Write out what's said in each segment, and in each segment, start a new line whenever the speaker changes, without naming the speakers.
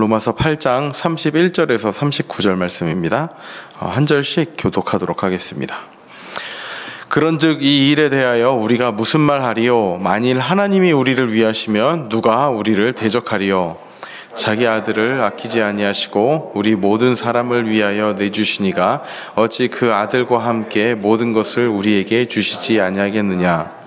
로마서 8장 31절에서 39절 말씀입니다. 한 절씩 교독하도록 하겠습니다. 그런즉 이 일에 대하여 우리가 무슨 말하리요? 만일 하나님이 우리를 위하시면 누가 우리를 대적하리요? 자기 아들을 아끼지 아니하시고 우리 모든 사람을 위하여 내주시니가 어찌 그 아들과 함께 모든 것을 우리에게 주시지 아니하겠느냐?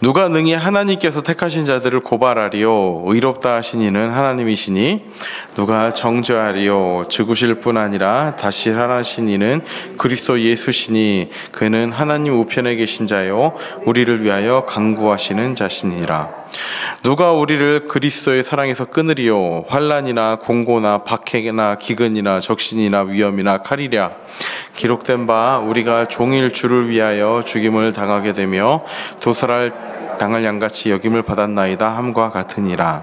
누가 능히 하나님께서 택하신 자들을 고발하리요? 의롭다 하신 이는 하나님이시니 누가 정죄하리요? 죽으실 뿐 아니라 다시 살아나신 이는 그리스도 예수시니 그는 하나님 우편에 계신 자요 우리를 위하여 간구하시는 자시니라. 누가 우리를 그리스도의 사랑에서 끊으리요? 환난이나 공고나 박해나 기근이나 적신이나 위험이나 칼이랴. 기록된 바 우리가 종일 주를 위하여 죽임을 당하게 되며 도살할 양같이 여김을 받았나이다 함과 같으니라.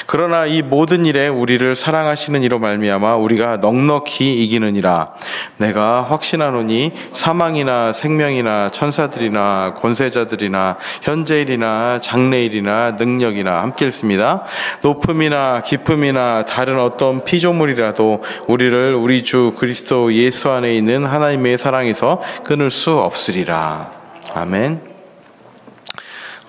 그러나 이 모든 일에 우리를 사랑하시는 이로 말미암아 우리가 넉넉히 이기느니라. 내가 확신하노니 사망이나 생명이나 천사들이나 권세자들이나 현재일이나 장래일이나 능력이나 함께 있습니다. 높음이나 깊음이나 다른 어떤 피조물이라도 우리를 우리 주 그리스도 예수 안에 있는 하나님의 사랑에서 끊을 수 없으리라. 아멘.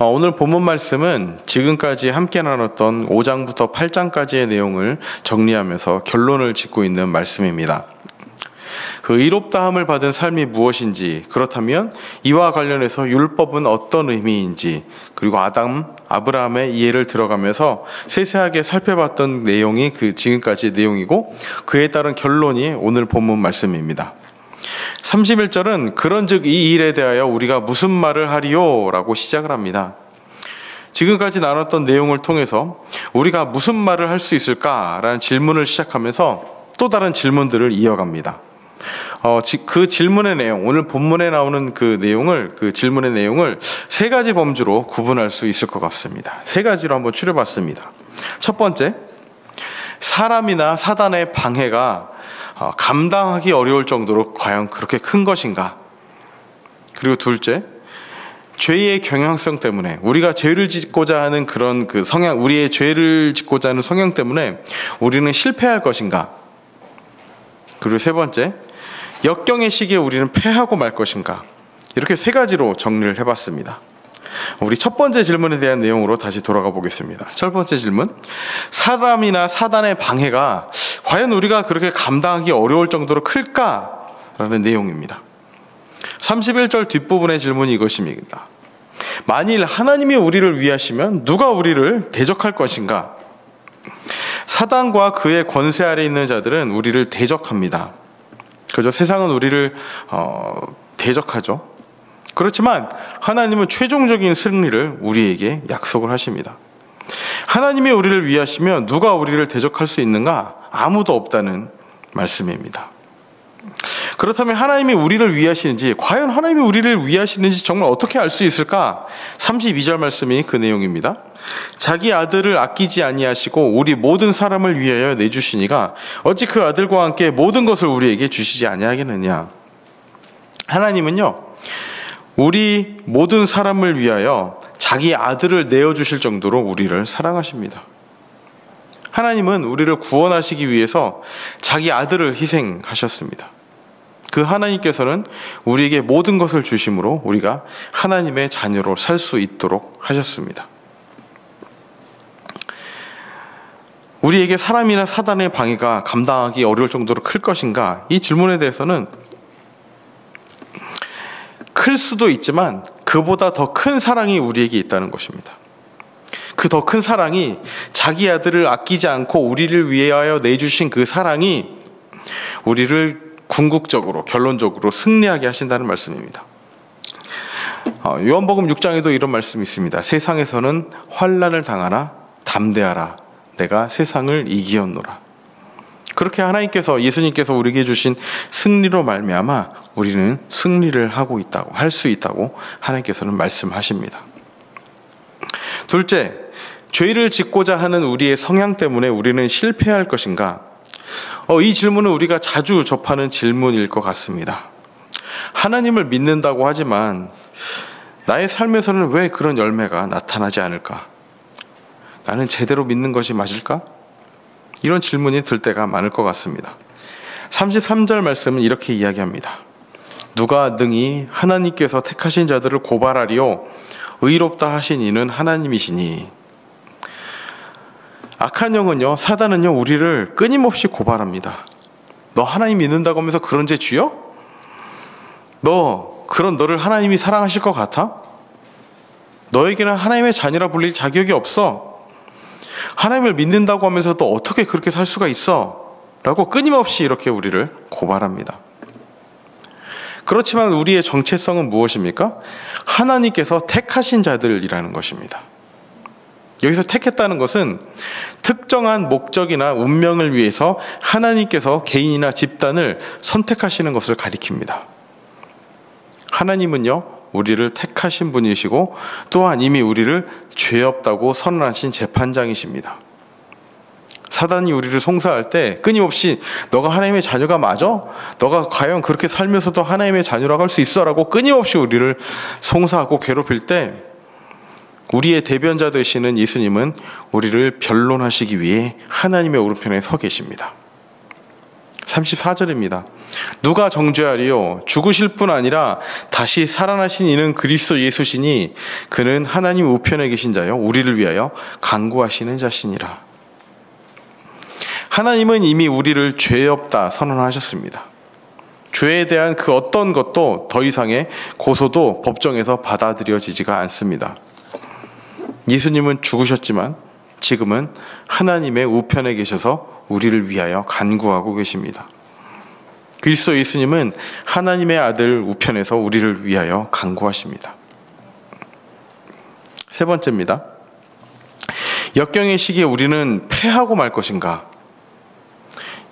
오늘 본문 말씀은 지금까지 함께 나눴던 5장부터 8장까지의 내용을 정리하면서 결론을 짓고 있는 말씀입니다. 그 의롭다함을 받은 삶이 무엇인지, 그렇다면 이와 관련해서 율법은 어떤 의미인지, 그리고 아브라함의 이해를 들어가면서 세세하게 살펴봤던 내용이 그 지금까지의 내용이고, 그에 따른 결론이 오늘 본문 말씀입니다. 31절은 그런즉 이 일에 대하여 우리가 무슨 말을 하리요? 라고 시작을 합니다. 지금까지 나눴던 내용을 통해서 우리가 무슨 말을 할 수 있을까라는 질문을 시작하면서 또 다른 질문들을 이어갑니다. 그 질문의 내용, 오늘 본문에 나오는 그 질문의 내용을 세 가지 범주로 구분할 수 있을 것 같습니다. 세 가지로 한번 추려봤습니다. 첫 번째, 사람이나 사단의 방해가 감당하기 어려울 정도로 과연 그렇게 큰 것인가? 그리고 둘째, 죄의 경향성 때문에 우리가 죄를 짓고자 하는 그런 그 성향, 우리의 죄를 짓고자 하는 성향 때문에 우리는 실패할 것인가? 그리고 세 번째, 역경의 시기에 우리는 패하고 말 것인가? 이렇게 세 가지로 정리를 해봤습니다. 우리 첫 번째 질문에 대한 내용으로 다시 돌아가 보겠습니다. 첫 번째 질문, 사람이나 사단의 방해가 과연 우리가 그렇게 감당하기 어려울 정도로 클까라는 내용입니다. 31절 뒷부분의 질문이 이것입니다. 만일 하나님이 우리를 위하시면 누가 우리를 대적할 것인가? 사단과 그의 권세 아래 있는 자들은 우리를 대적합니다. 그죠? 세상은 우리를 대적하죠. 그렇지만 하나님은 최종적인 승리를 우리에게 약속을 하십니다. 하나님이 우리를 위하시면 누가 우리를 대적할 수 있는가? 아무도 없다는 말씀입니다. 그렇다면 하나님이 우리를 위하시는지, 과연 하나님이 우리를 위하시는지 정말 어떻게 알 수 있을까? 32절 말씀이 그 내용입니다. 자기 아들을 아끼지 아니하시고 우리 모든 사람을 위하여 내주시니가 어찌 그 아들과 함께 모든 것을 우리에게 주시지 아니하겠느냐? 하나님은요, 우리 모든 사람을 위하여 자기 아들을 내어주실 정도로 우리를 사랑하십니다. 하나님은 우리를 구원하시기 위해서 자기 아들을 희생하셨습니다. 그 하나님께서는 우리에게 모든 것을 주심으로 우리가 하나님의 자녀로 살 수 있도록 하셨습니다. 우리에게 사람이나 사단의 방해가 감당하기 어려울 정도로 클 것인가? 이 질문에 대해서는 클 수도 있지만 그보다 더 큰 사랑이 우리에게 있다는 것입니다. 그 더 큰 사랑이 자기 아들을 아끼지 않고 우리를 위하여 내주신 그 사랑이 우리를 궁극적으로, 결론적으로 승리하게 하신다는 말씀입니다. 요한복음 6장에도 이런 말씀이 있습니다. 세상에서는 환난을 당하나 담대하라. 내가 세상을 이기었노라. 그렇게 하나님께서, 예수님께서 우리에게 주신 승리로 말미암아 우리는 승리를 하고 있다고, 할 수 있다고 하나님께서는 말씀하십니다. 둘째, 죄를 짓고자 하는 우리의 성향 때문에 우리는 실패할 것인가? 이 질문은 우리가 자주 접하는 질문일 것 같습니다. 하나님을 믿는다고 하지만 나의 삶에서는 왜 그런 열매가 나타나지 않을까? 나는 제대로 믿는 것이 맞을까? 이런 질문이 들 때가 많을 것 같습니다. 33절 말씀은 이렇게 이야기합니다. 누가 능히 하나님께서 택하신 자들을 고발하리요 의롭다 하신 이는 하나님이시니. 악한 영은요, 사단은요, 우리를 끊임없이 고발합니다. 너 하나님 믿는다고 하면서 그런 죄 쥐어? 너를 하나님이 사랑하실 것 같아? 너에게는 하나님의 자녀라 불릴 자격이 없어. 하나님을 믿는다고 하면서도 어떻게 그렇게 살 수가 있어? 라고 끊임없이 이렇게 우리를 고발합니다. 그렇지만 우리의 정체성은 무엇입니까? 하나님께서 택하신 자들이라는 것입니다. 여기서 택했다는 것은 특정한 목적이나 운명을 위해서 하나님께서 개인이나 집단을 선택하시는 것을 가리킵니다. 하나님은요, 우리를 택하신 분이시고 또한 이미 우리를 죄 없다고 선언하신 재판장이십니다. 사단이 우리를 송사할 때 끊임없이 너가 하나님의 자녀가 맞아? 너가 과연 그렇게 살면서도 하나님의 자녀라고 할 수 있어? 라고 끊임없이 우리를 송사하고 괴롭힐 때 우리의 대변자 되시는 예수님은 우리를 변론하시기 위해 하나님의 오른편에 서 계십니다. 34절입니다. 누가 정죄하리요? 죽으실 뿐 아니라 다시 살아나신 이는 그리스도 예수시니 그는 하나님 우편에 계신 자요 우리를 위하여 간구하시는 자시니라. 하나님은 이미 우리를 죄 없다 선언하셨습니다. 죄에 대한 그 어떤 것도 더 이상의 고소도 법정에서 받아들여지지가 않습니다. 예수님은 죽으셨지만 지금은 하나님의 우편에 계셔서 우리를 위하여 간구하고 계십니다. 그리스도 예수님은 하나님의 아들 우편에서 우리를 위하여 간구하십니다. 세 번째입니다. 역경의 시기에 우리는 패하고 말 것인가?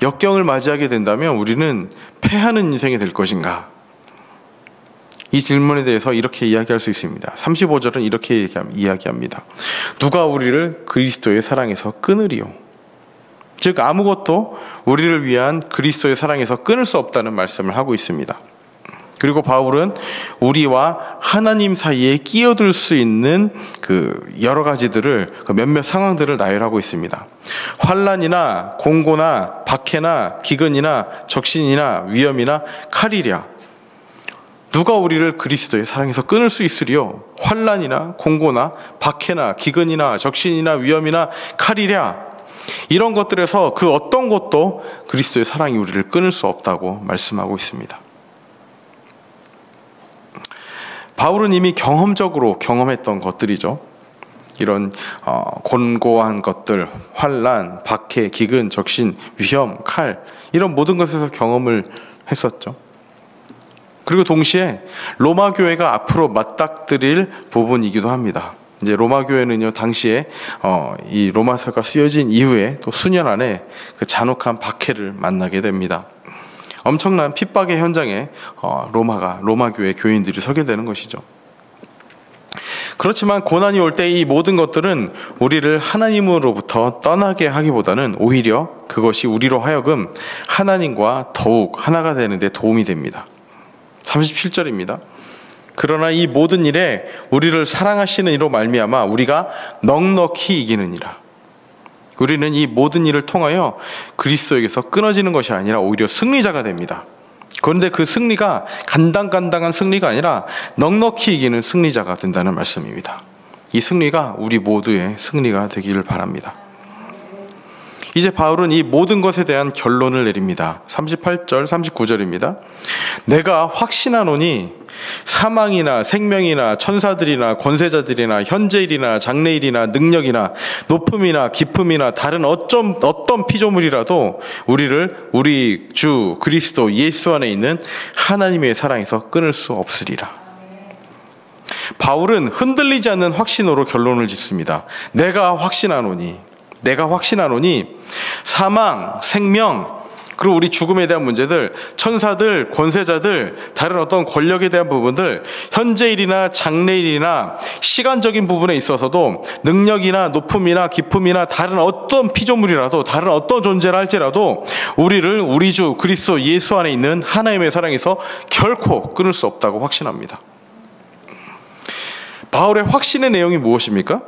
역경을 맞이하게 된다면 우리는 패하는 인생이 될 것인가? 이 질문에 대해서 이렇게 이야기할 수 있습니다. 35절은 이렇게 이야기합니다. 누가 우리를 그리스도의 사랑에서 끊으리요? 즉 아무것도 우리를 위한 그리스도의 사랑에서 끊을 수 없다는 말씀을 하고 있습니다. 그리고 바울은 우리와 하나님 사이에 끼어들 수 있는 그 여러 가지들을, 몇몇 상황들을 나열하고 있습니다. 환난이나 공고나 박해나 기근이나 적신이나 위험이나 칼이랴. 누가 우리를 그리스도의 사랑에서 끊을 수 있으리요? 환난이나 공고나 박해나 기근이나 적신이나 위험이나 칼이랴. 이런 것들에서 그 어떤 것도 그리스도의 사랑이 우리를 끊을 수 없다고 말씀하고 있습니다. 바울은 이미 경험적으로 경험했던 것들이죠. 이런 곤고한 것들, 환난, 박해, 기근, 적신, 위험, 칼, 이런 모든 것에서 경험을 했었죠. 그리고 동시에 로마 교회가 앞으로 맞닥뜨릴 부분이기도 합니다. 이제 로마 교회는요, 당시에 이 로마서가 쓰여진 이후에 또 수년 안에 그 잔혹한 박해를 만나게 됩니다. 엄청난 핍박의 현장에 로마 교회 교인들이 서게 되는 것이죠. 그렇지만 고난이 올 때 이 모든 것들은 우리를 하나님으로부터 떠나게 하기보다는 오히려 그것이 우리로 하여금 하나님과 더욱 하나가 되는 데 도움이 됩니다. 37절입니다. 그러나 이 모든 일에 우리를 사랑하시는 이로 말미암아 우리가 넉넉히 이기느니라. 우리는 이 모든 일을 통하여 그리스도에게서 끊어지는 것이 아니라 오히려 승리자가 됩니다. 그런데 그 승리가 간당간당한 승리가 아니라 넉넉히 이기는 승리자가 된다는 말씀입니다. 이 승리가 우리 모두의 승리가 되기를 바랍니다. 이제 바울은 이 모든 것에 대한 결론을 내립니다. 38절, 39절입니다. 내가 확신하노니 사망이나 생명이나 천사들이나 권세자들이나 현재일이나 장래일이나 능력이나 높음이나 깊음이나 다른 어떤 피조물이라도 우리를 우리 주 그리스도 예수 안에 있는 하나님의 사랑에서 끊을 수 없으리라. 바울은 흔들리지 않는 확신으로 결론을 짓습니다. 내가 확신하노니 사망, 생명, 그리고 우리 죽음에 대한 문제들, 천사들, 권세자들, 다른 어떤 권력에 대한 부분들, 현재일이나 장래일이나 시간적인 부분에 있어서도 능력이나 높음이나 깊음이나 다른 어떤 피조물이라도, 다른 어떤 존재라 할지라도 우리를 우리 주 그리스도 예수 안에 있는 하나님의 사랑에서 결코 끊을 수 없다고 확신합니다. 바울의 확신의 내용이 무엇입니까?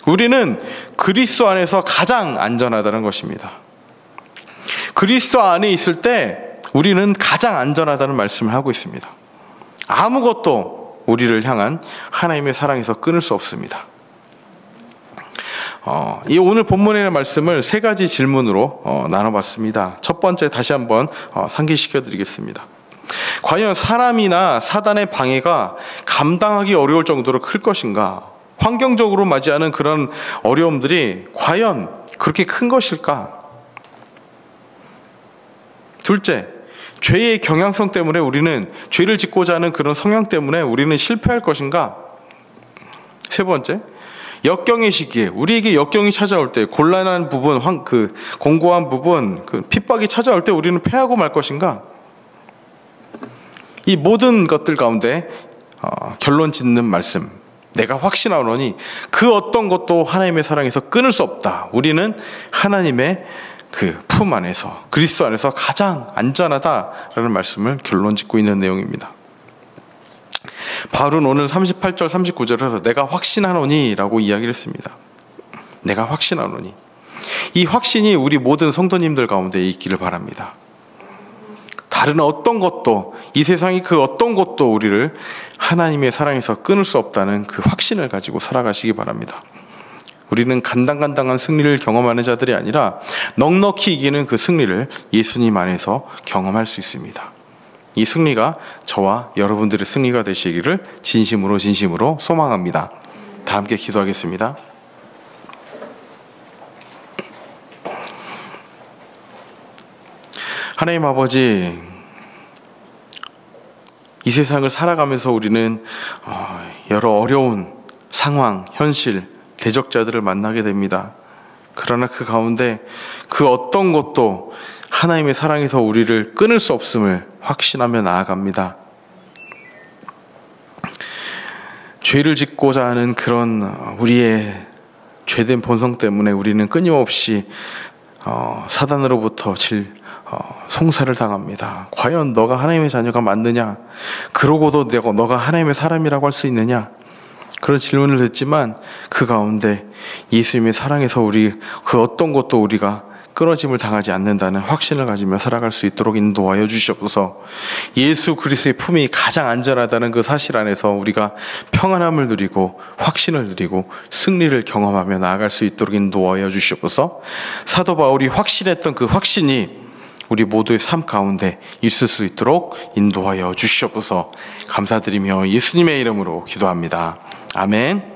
우리는 그리스도 안에서 가장 안전하다는 것입니다. 그리스도 안에 있을 때 우리는 가장 안전하다는 말씀을 하고 있습니다. 아무것도 우리를 향한 하나님의 사랑에서 끊을 수 없습니다. 이 오늘 본문의 말씀을 세 가지 질문으로 나눠봤습니다. 첫 번째 다시 한번 상기시켜 드리겠습니다. 과연 사람이나 사단의 방해가 감당하기 어려울 정도로 클 것인가? 환경적으로 맞이하는 그런 어려움들이 과연 그렇게 큰 것일까? 둘째, 죄의 경향성 때문에 우리는 죄를 짓고자 하는 그런 성향 때문에 우리는 실패할 것인가? 세 번째, 역경의 시기에 우리에게 역경이 찾아올 때 곤란한 부분, 공고한 부분, 핍박이 찾아올 때 우리는 패하고 말 것인가? 이 모든 것들 가운데 결론 짓는 말씀, 내가 확신하노니 그 어떤 것도 하나님의 사랑에서 끊을 수 없다. 우리는 하나님의 그 품 안에서, 그리스도 안에서 가장 안전하다라는 말씀을 결론 짓고 있는 내용입니다. 바울은 오늘 38절 39절에서 내가 확신하노니 라고 이야기를 했습니다. 내가 확신하노니. 이 확신이 우리 모든 성도님들 가운데 있기를 바랍니다. 다른 어떤 것도, 이 세상이 그 어떤 것도 우리를 하나님의 사랑에서 끊을 수 없다는 그 확신을 가지고 살아가시기 바랍니다. 우리는 간당간당한 승리를 경험하는 자들이 아니라 넉넉히 이기는 그 승리를 예수님 안에서 경험할 수 있습니다. 이 승리가 저와 여러분들의 승리가 되시기를 진심으로 소망합니다. 다 함께 기도하겠습니다. 하나님 아버지, 이 세상을 살아가면서 우리는 여러 어려운 상황, 현실, 대적자들을 만나게 됩니다. 그러나 그 가운데 그 어떤 것도 하나님의 사랑에서 우리를 끊을 수 없음을 확신하며 나아갑니다. 죄를 짓고자 하는 그런 우리의 죄된 본성 때문에 우리는 끊임없이 사단으로부터 송사를 당합니다. 과연 너가 하나님의 자녀가 맞느냐? 그러고도 너가 하나님의 사람이라고 할 수 있느냐? 그런 질문을 듣지만 그 가운데 예수님의 사랑에서 우리 그 어떤 것도 우리가 끊어짐을 당하지 않는다는 확신을 가지며 살아갈 수 있도록 인도하여 주시옵소서. 예수 그리스도의 품이 가장 안전하다는 그 사실 안에서 우리가 평안함을 누리고 확신을 누리고 승리를 경험하며 나아갈 수 있도록 인도하여 주시옵소서. 사도 바울이 확신했던 그 확신이 우리 모두의 삶 가운데 있을 수 있도록 인도하여 주시옵소서. 감사드리며 예수님의 이름으로 기도합니다. 아멘.